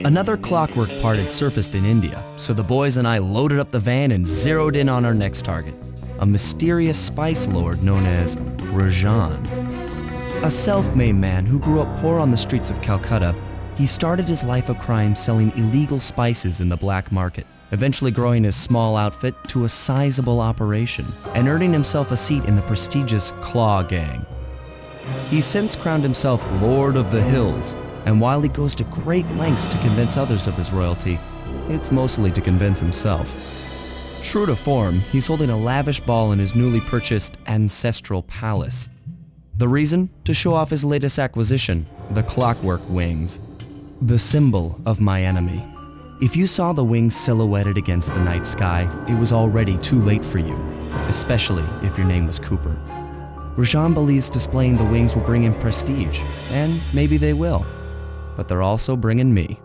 Another clockwork part had surfaced in India, so the boys and I loaded up the van and zeroed in on our next target, a mysterious spice lord known as Rajan. A self-made man who grew up poor on the streets of Calcutta, he started his life of crime selling illegal spices in the black market, eventually growing his small outfit to a sizable operation and earning himself a seat in the prestigious Claw Gang. He's since crowned himself Lord of the Hills, and while he goes to great lengths to convince others of his royalty, it's mostly to convince himself. True to form, he's holding a lavish ball in his newly purchased ancestral palace. The reason? To show off his latest acquisition, the clockwork wings. The symbol of my enemy. If you saw the wings silhouetted against the night sky, it was already too late for you, especially if your name was Cooper. Rajan believes displaying the wings will bring him prestige, and maybe they will. But they're also bringing me.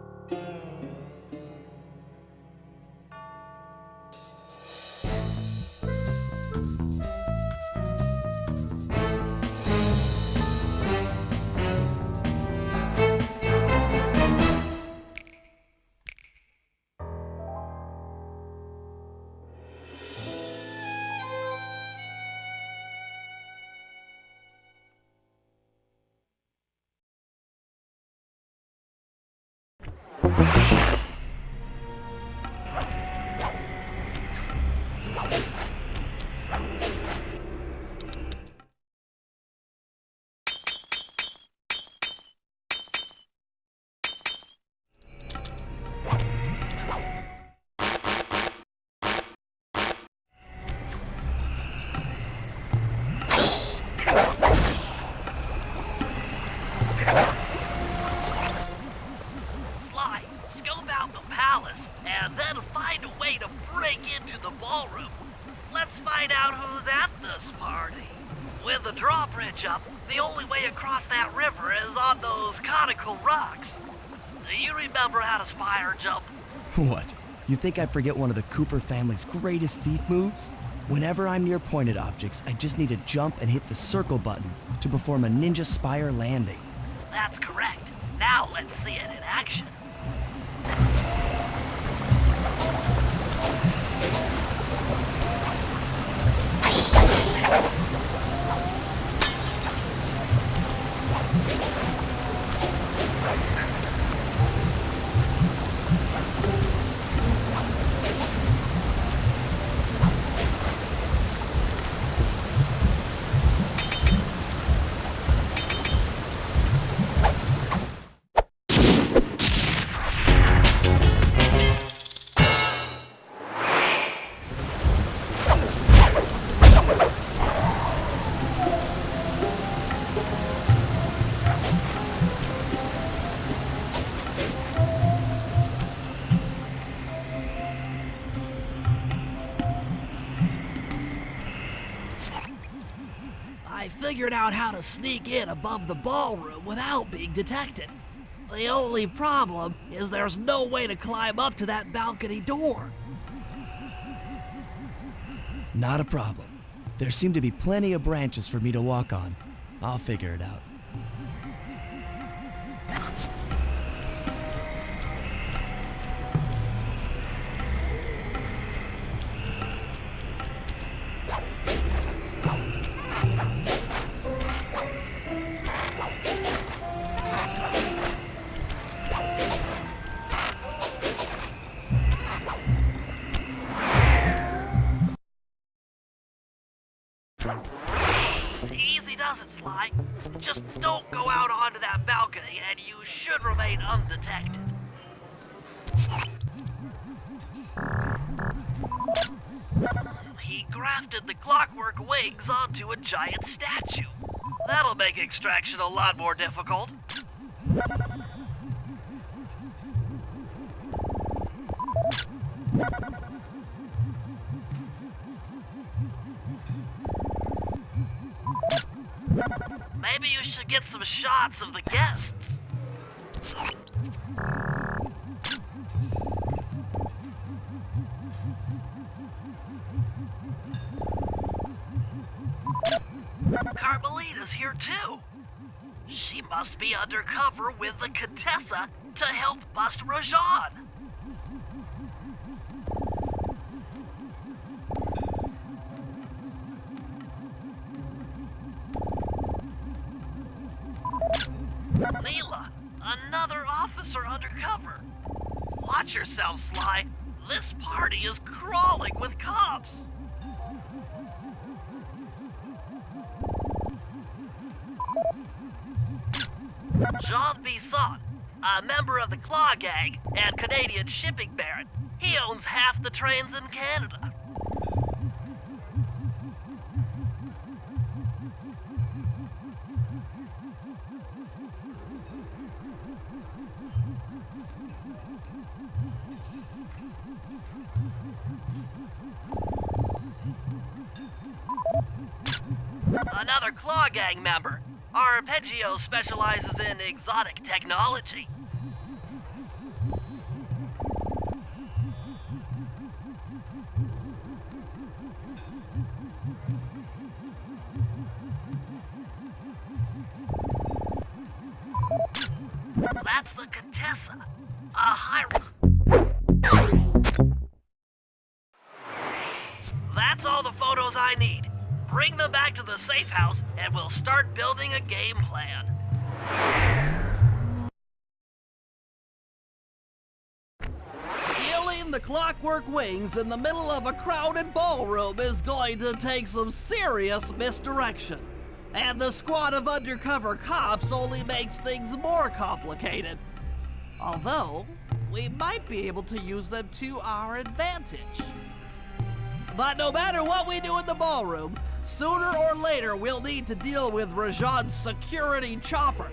And then find a way to break into the ballroom. Let's find out who's at this party. With the drawbridge up, the only way across that river is on those conical rocks. Do you remember how to spire jump? What? You think I forget one of the Cooper family's greatest thief moves? Whenever I'm near pointed objects, I just need to jump and hit the circle button to perform a ninja spire landing. That's correct. Now let's see it in action. I figured out how to sneak in above the ballroom without being detected. The only problem is there's no way to climb up to that balcony door. Not a problem. There seem to be plenty of branches for me to walk on. I'll figure it out. Easy does it, Sly. Just don't go out onto that balcony and you should remain undetected. He grafted the clockwork wings onto a giant statue. That'll make extraction a lot more difficult. Maybe you should get some shots of the guests. Carmelita's here too. She must be undercover with the Contessa to help bust Rajan. Neela, another officer undercover. Watch yourself, Sly. This party is crawling with cops. Jean Bisson, a member of the Claw Gang and Canadian shipping baron. He owns half the trains in Canada. Another Claw Gang member. Arpeggio specializes in exotic technology. That's the Contessa, a high... That's all the photos I need. Bring them back to the safe house, and we'll start building a game plan. Stealing the clockwork wings in the middle of a crowded ballroom is going to take some serious misdirection. And the squad of undercover cops only makes things more complicated. Although, we might be able to use them to our advantage. But no matter what we do in the ballroom, sooner or later we'll need to deal with Rajan's security chopper.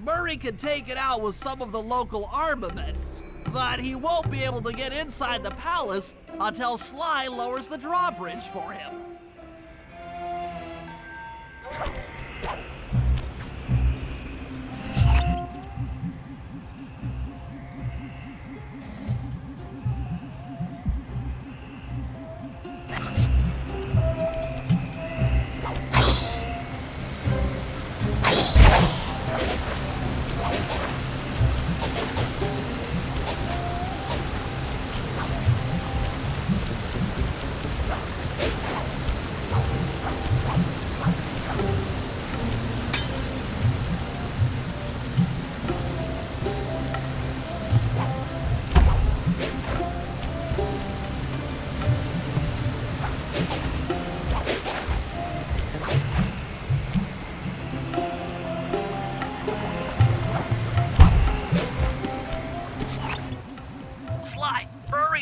Murray can take it out with some of the local armaments, but he won't be able to get inside the palace until Sly lowers the drawbridge for him.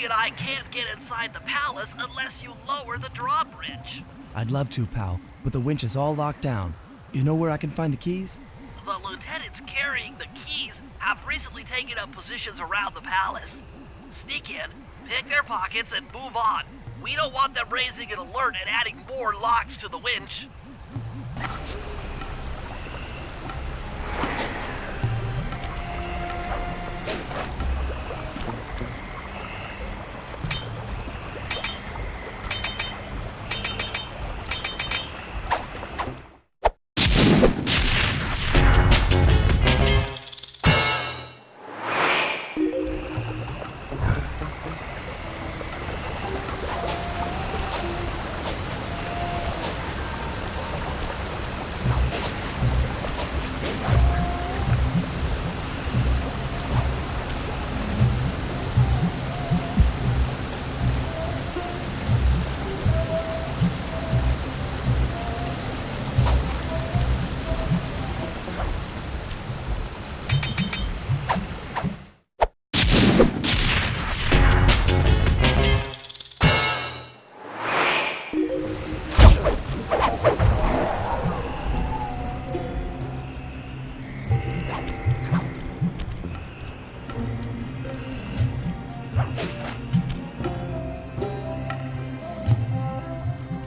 And I can't get inside the palace unless you lower the drawbridge. I'd love to, pal, but the winch is all locked down. You know where I can find the keys? The lieutenants carrying the keys have recently taken up positions around the palace. Sneak in, pick their pockets, and move on. We don't want them raising an alert and adding more locks to the winch.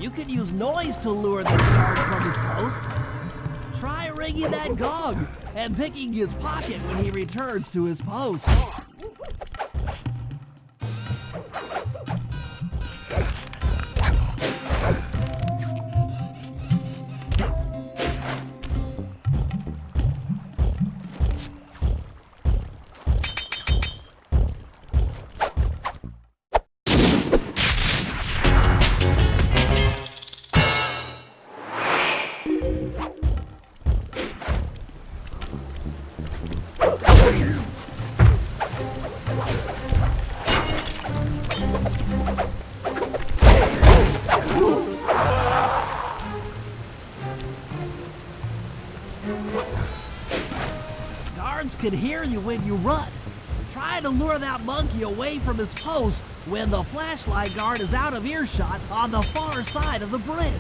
You can use noise to lure this guard from his post. Try ringing that gong and picking his pocket when he returns to his post. can hear you when you run. Try to lure that monkey away from his post when the flashlight guard is out of earshot on the far side of the bridge.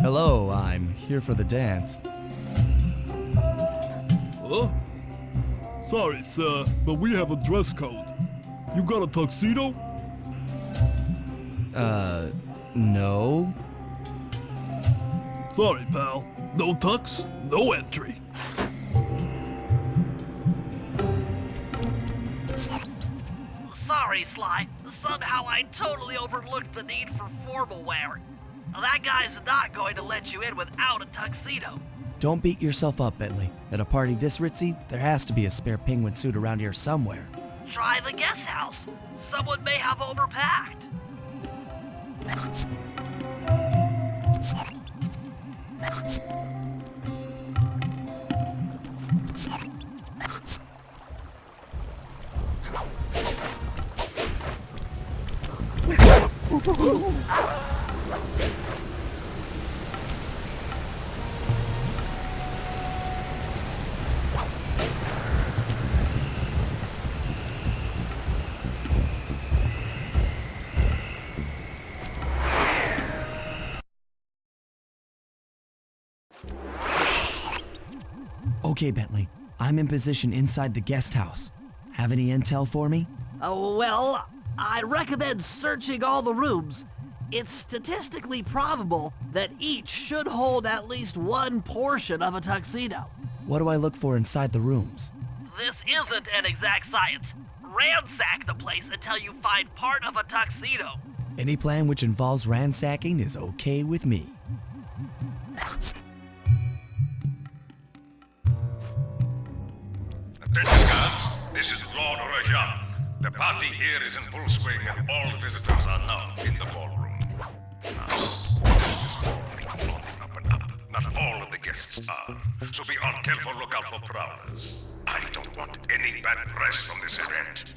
Hello, I'm here for the dance. Huh? Sorry, sir, but we have a dress code. You got a tuxedo? No. Sorry, pal. No tux, no entry. Sorry, Sly. Somehow I totally overlooked the need for formal wear. That guy's not going to let you in without a tuxedo. Don't beat yourself up, Bentley. At a party this ritzy, there has to be a spare penguin suit around here somewhere. Try the guest house. Someone may have overpacked. Okay, Bentley. I'm in position inside the guest house. Have any intel for me? Well, I recommend searching all the rooms. It's statistically probable that each should hold at least one portion of a tuxedo. What do I look for inside the rooms? This isn't an exact science. Ransack the place until you find part of a tuxedo. Any plan which involves ransacking is okay with me. Attention guards, this is Lord Rajan. The party here is in full swing and all visitors are now in the ballroom. Now, this ballroom will not up and up. Not all of the guests are. So be on careful lookout for prowlers. I don't want any bad press from this event.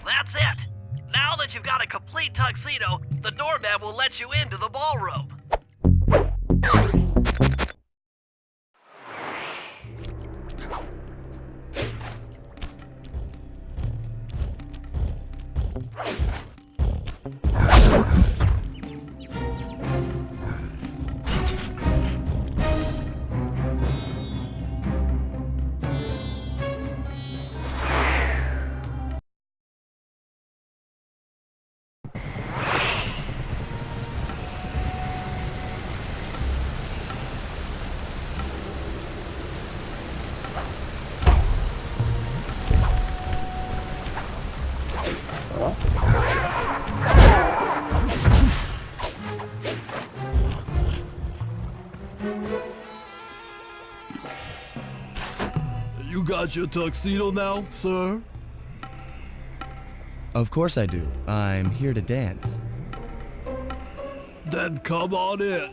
That's it! Now that you've got a complete tuxedo, the doorman will let you into the ballroom. You got your tuxedo now, sir? Of course I do. I'm here to dance. Then come on in.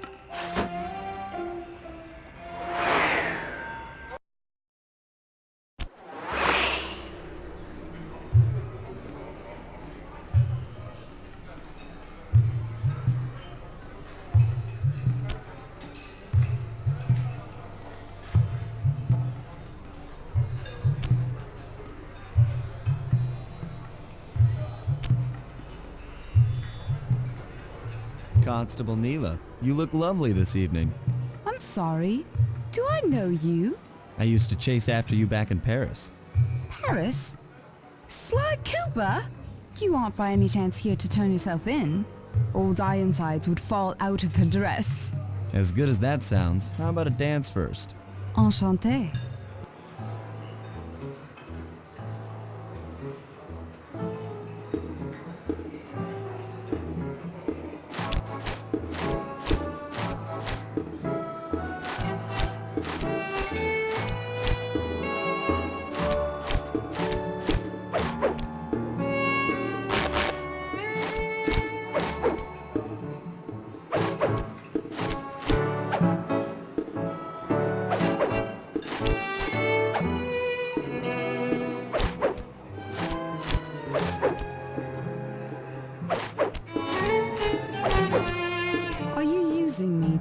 Constable Neela, you look lovely this evening. I'm sorry. Do I know you? I used to chase after you back in Paris. Paris? Sly Cooper? You aren't by any chance here to turn yourself in? Old Ironsides would fall out of her dress. As good as that sounds, how about a dance first? Enchanté.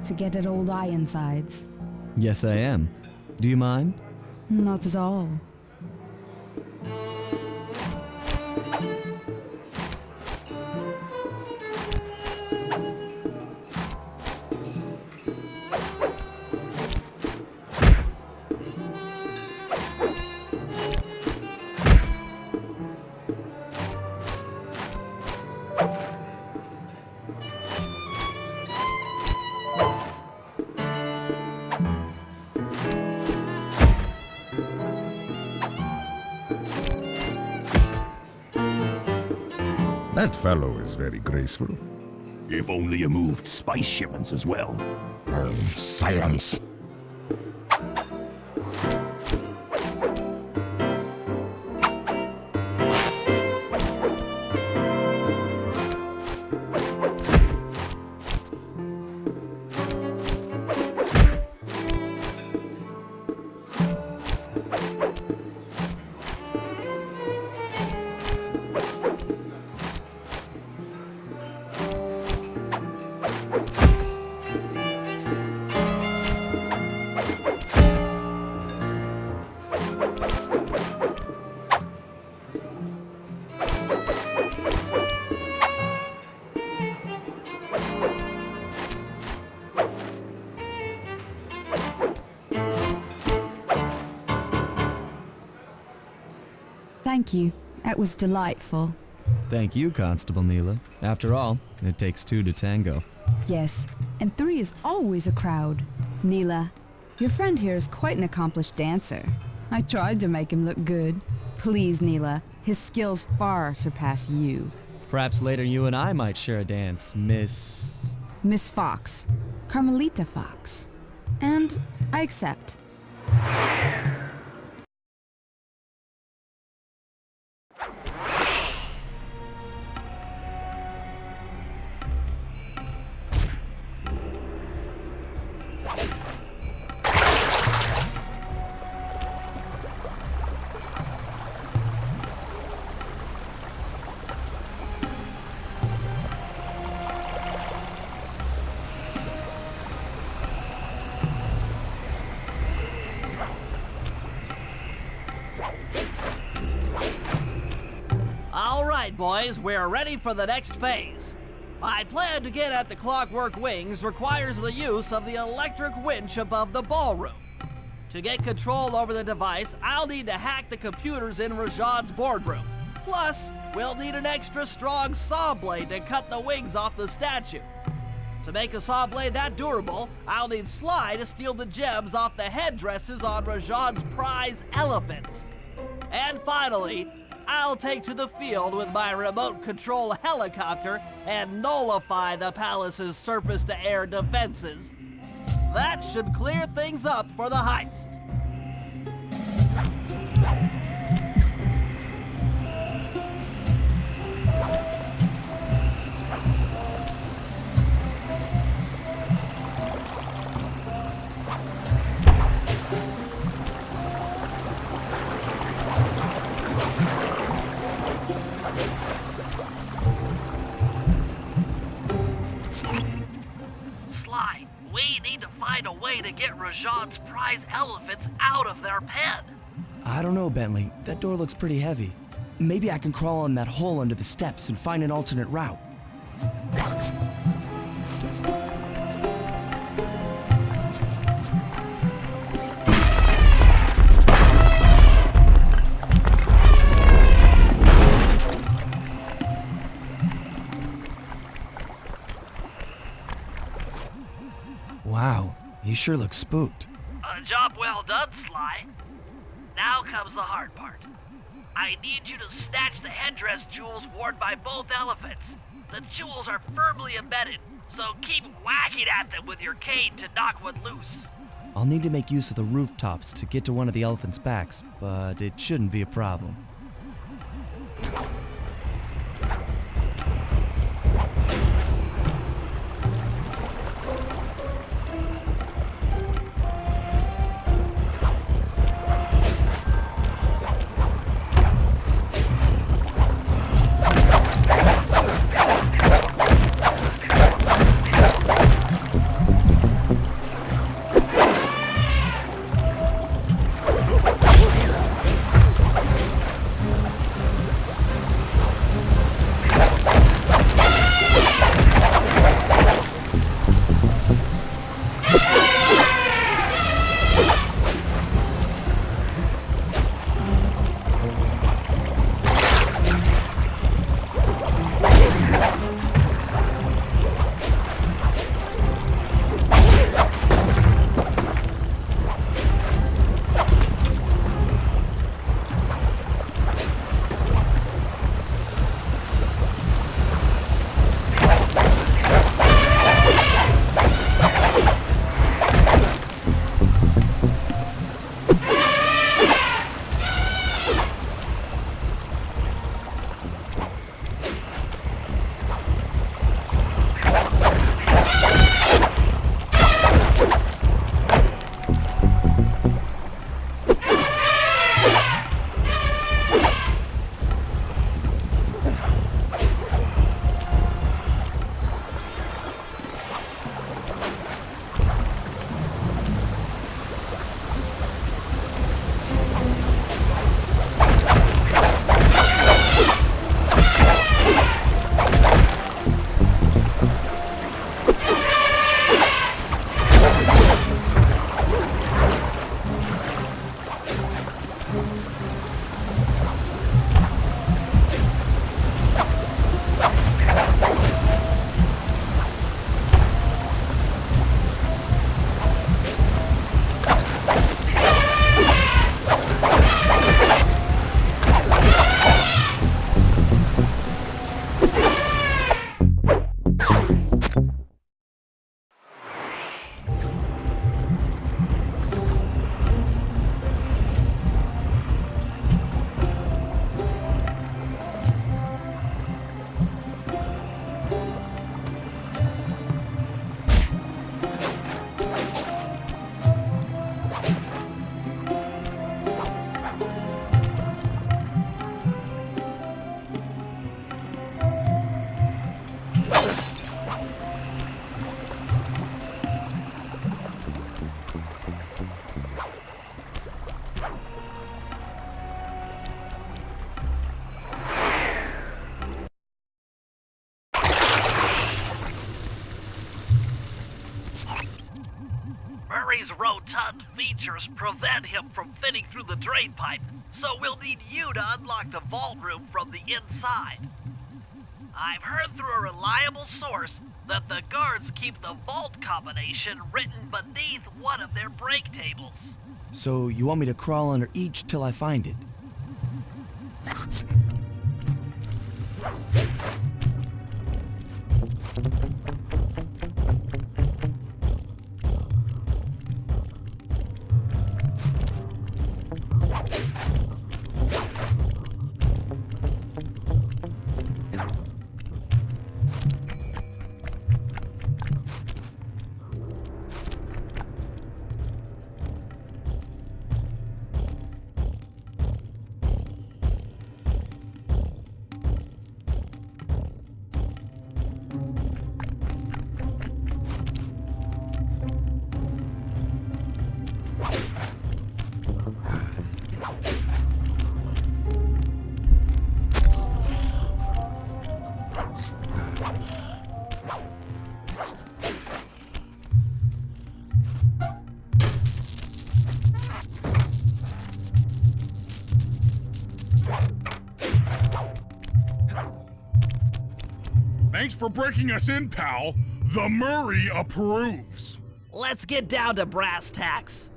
to get at old Ironsides? Yes, I am. Do you mind? Not at all. That fellow is very graceful. If only you moved spice shipments as well. Silence. Thank you. That was delightful. Thank you, Constable Neela. After all, it takes two to tango. Yes, and 3 is always a crowd. Neela, your friend here is quite an accomplished dancer. I tried to make him look good. Please, Neela, his skills far surpass you. Perhaps later you and I might share a dance, Miss... Miss Fox. Carmelita Fox. And I accept. All right, boys, we're ready for the next phase. My plan to get at the clockwork wings requires the use of the electric winch above the ballroom. To get control over the device, I'll need to hack the computers in Rajan's boardroom. Plus, we'll need an extra strong saw blade to cut the wings off the statue. To make a saw blade that durable, I'll need Sly to steal the gems off the headdresses on Rajan's prize elephants. And finally, I'll take to the field with my remote control helicopter and nullify the palace's surface-to-air defenses. That should clear things up for the heist. Sly, we need to find a way to get Rajan's prize elephants out of their pen. I don't know, Bentley. That door looks pretty heavy. Maybe I can crawl on that hole under the steps and find an alternate route. Wow, you sure look spooked. A job well done, Sly. Now comes the hard part. I need you to snatch the headdress jewels worn by both elephants. The jewels are firmly embedded, so keep whacking at them with your cane to knock one loose. I'll need to make use of the rooftops to get to one of the elephants' backs, but it shouldn't be a problem. rotund features prevent him from fitting through the drain pipe, so we'll need you to unlock the vault room from the inside. I've heard through a reliable source that the guards keep the vault combination written beneath one of their break tables. So you want me to crawl under each till I find it? Thanks for breaking us in, pal. The Murray approves. Let's get down to brass tacks.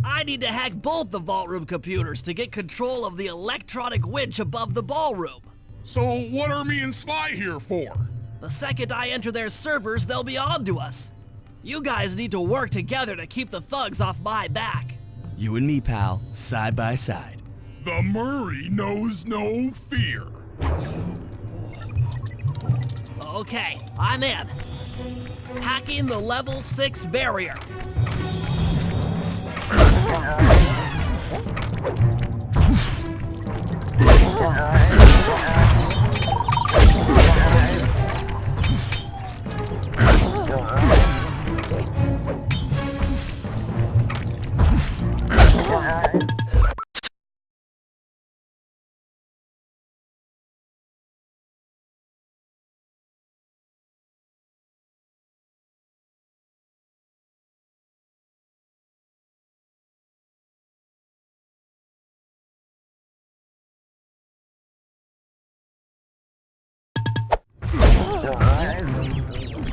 I need to hack both the vault room computers to get control of the electronic winch above the ballroom. So what are me and Sly here for? The second I enter their servers, they'll be on to us. You guys need to work together to keep the thugs off my back. You and me, pal, side by side. The Murray knows no fear. Okay, I'm in. Hacking the level 6 barrier.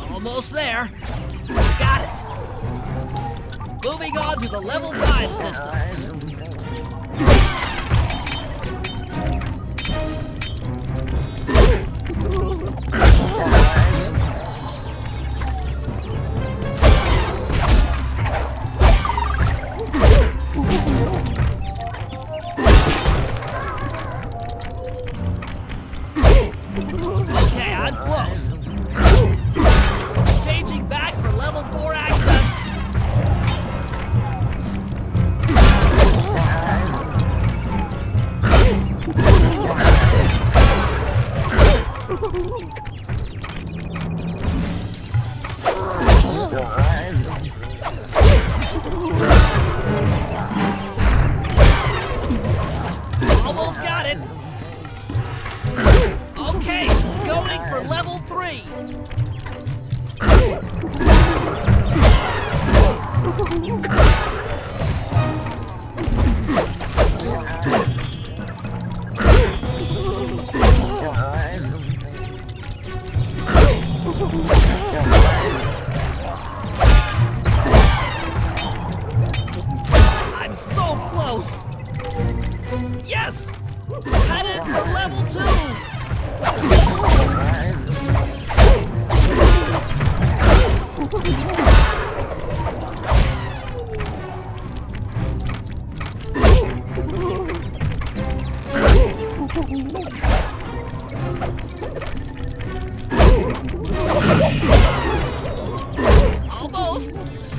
Almost there. Got it. Moving on to the level 5 system. Okay, I'm close. Changing back for level 4 access. Almost got it. Okay, going for level 3. I'm so close. Yes! Headed for level 2.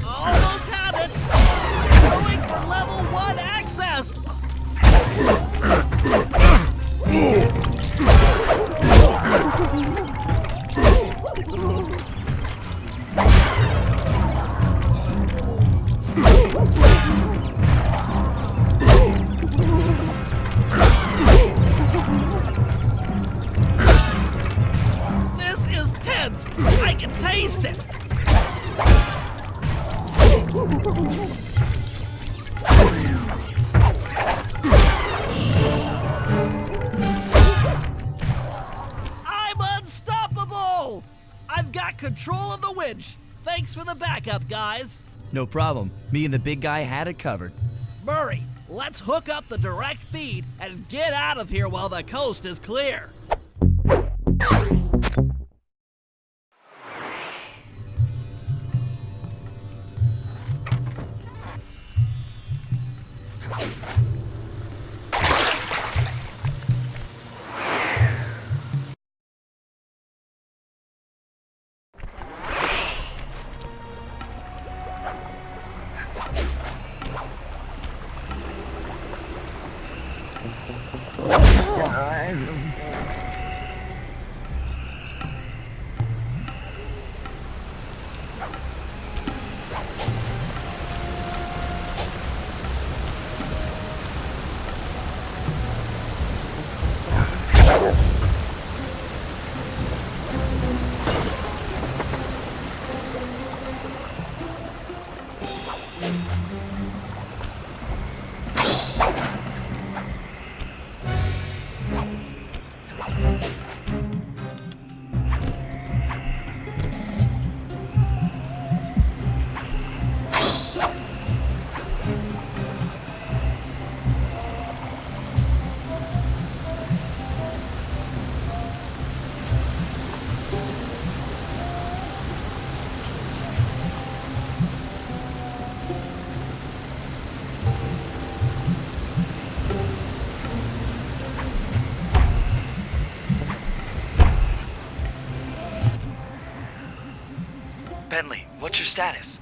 Almost have it. Going for level 1 access. This is tense. I can taste it. got control of the winch. Thanks for the backup, guys. No problem. Me and the big guy had it covered. Murray, let's hook up the direct feed and get out of here while the coast is clear. Bentley, what's your status?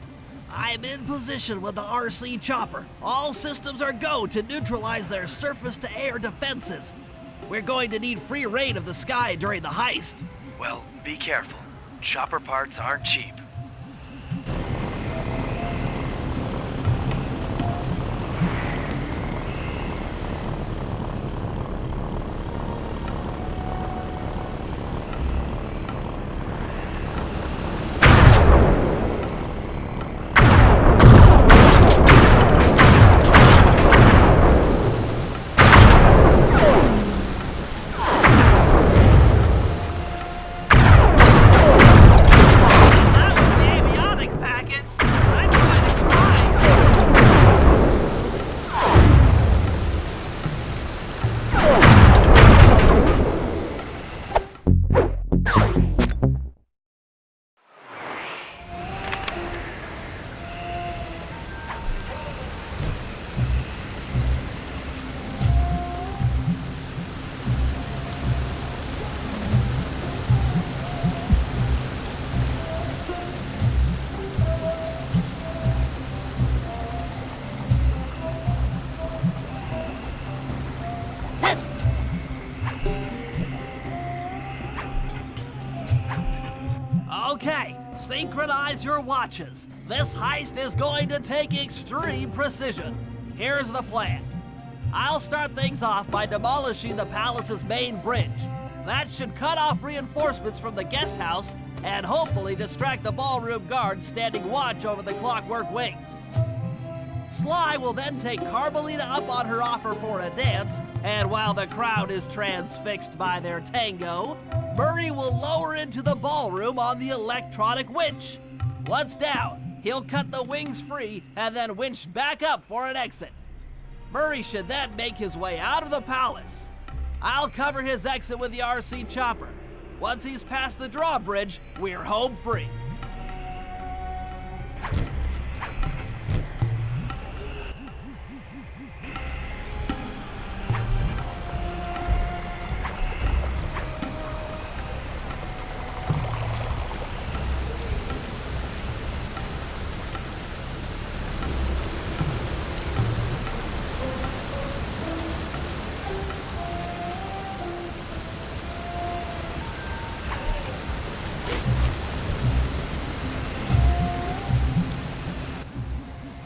I'm in position with the RC chopper. All systems are go to neutralize their surface-to-air defenses. We're going to need free reign of the sky during the heist. Well, be careful. Chopper parts aren't cheap. Okay, synchronize your watches. This heist is going to take extreme precision. Here's the plan. I'll start things off by demolishing the palace's main bridge. That should cut off reinforcements from the guest house and hopefully distract the ballroom guards standing watch over the clockwork wings. Sly will then take Carmelita up on her offer for a dance, and while the crowd is transfixed by their tango, Murray will lower into the ballroom on the electronic winch. Once down, he'll cut the wings free and then winch back up for an exit. Murray should then make his way out of the palace. I'll cover his exit with the RC chopper. Once he's past the drawbridge, we're home free.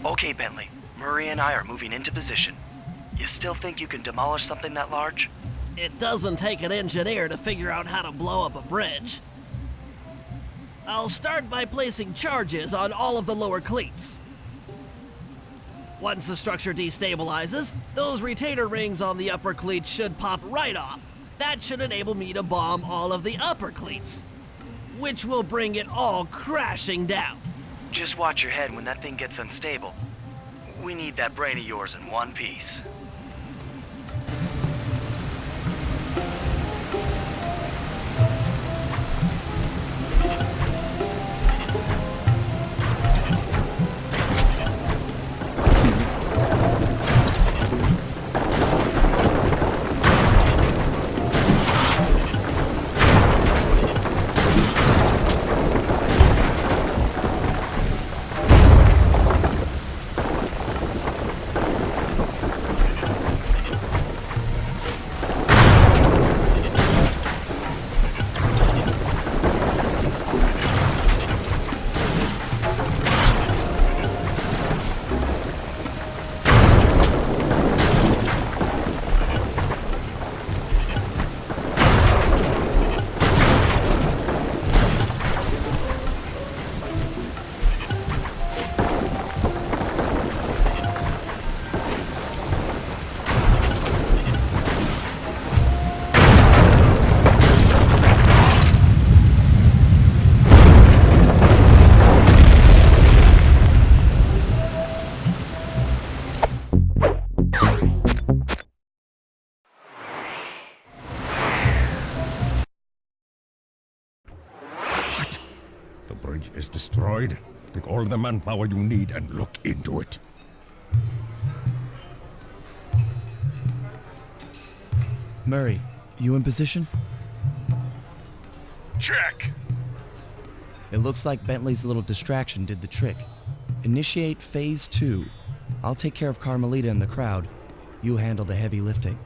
Okay, Bentley. Murray and I are moving into position. You still think you can demolish something that large? It doesn't take an engineer to figure out how to blow up a bridge. I'll start by placing charges on all of the lower cleats. Once the structure destabilizes, those retainer rings on the upper cleats should pop right off. That should enable me to bomb all of the upper cleats. which will bring it all crashing down. Just watch your head when that thing gets unstable. We need that brain of yours in one piece. The bridge is destroyed. Take all the manpower you need and look into it. Murray, you in position? Check. It looks like Bentley's little distraction did the trick. Initiate Phase 2. I'll take care of Carmelita and the crowd. You handle the heavy lifting.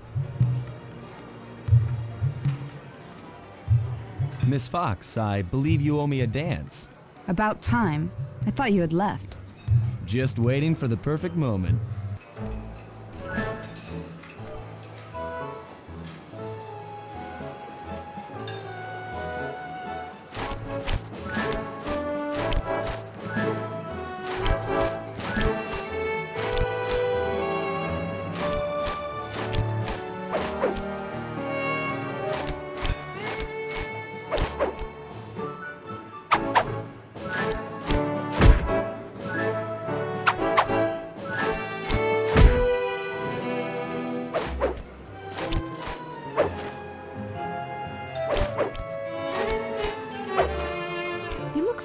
Miss Fox, I believe you owe me a dance. About time. I thought you had left. Just waiting for the perfect moment.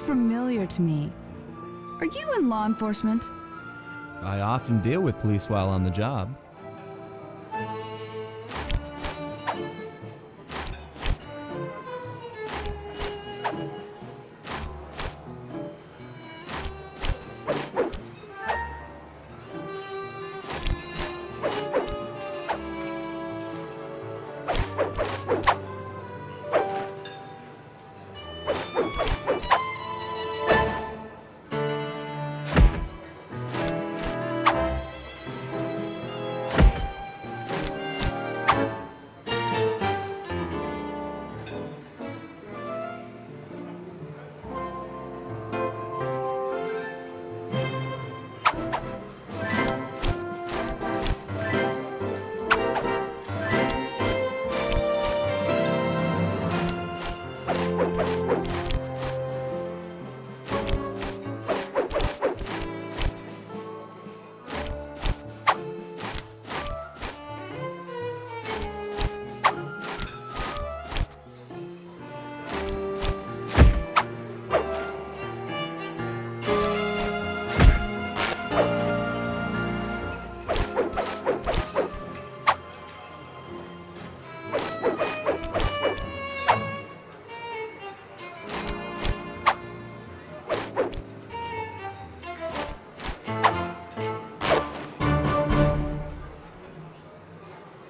Familiar to me. Are you in law enforcement? I often deal with police while on the job.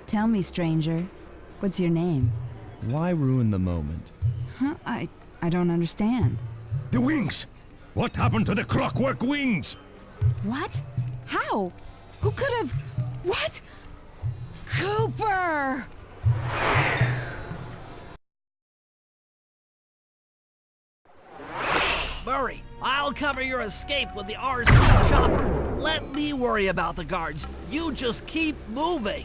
Tell me, stranger, what's your name? Why ruin the moment? Huh? I don't understand. The wings! What happened to the clockwork wings? What? How? Who could have... What? Cooper! Murray, I'll cover your escape with the RC chopper. Let me worry about the guards. You just keep moving.